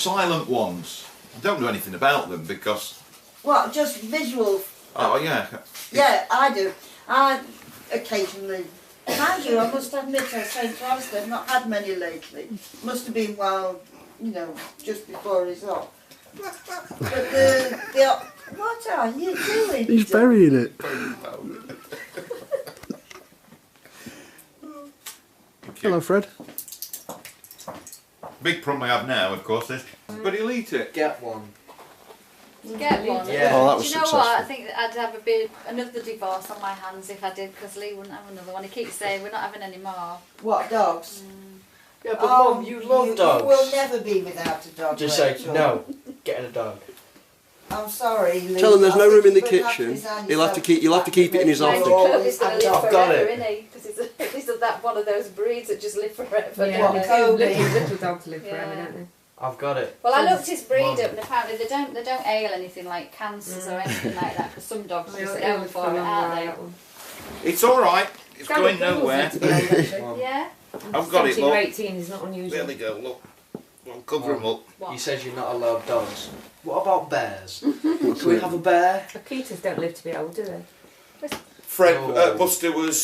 Silent ones. I don't know anything about them because... What, just visual? Oh, yeah. Yeah, I do. I occasionally... Mind you, I must admit, I was saying to Alistair, I've not had many lately. Must have been while, you know, just before he's off. But what are you doing? He's burying it. Hello, Fred. Big problem I have now, of course, is... But he'll eat it. Get one. Get one. Yeah. Oh, that was Do you know successful. what? I think that I'd have another divorce on my hands if I did, because Lee wouldn't have another one. He keeps saying we're not having any more. What, dogs? Yeah, but Mum, you love dogs. You will never be without a dog. Just say, Rachel. no, getting a dog. I'm sorry, Lee. Tell him there's no I room in the think you'll have to kitchen. resign You'll have to yourself. you'll have to keep it in his Mind office. you, Cody's going to live I've got forever, it. isn't he? Because he's that one of those breeds that just live forever. But don't yeah, they? little dogs live forever, don't they? I've got it. Well, I looked his breed up, and apparently they don't ail anything like cancers or anything like that. Because some dogs just go for it, aren't It's all right. It's Kind going of poodles nowhere. need to be old, actually. Mum, they? Yeah. I've got it, 17 or look. 18 is not unusual. There they go, look. I'll cover them up. you said you're not allowed dogs. What about bears? Can we have a bear? Akitas don't live to be old, do they? Fred, Oh. Buster was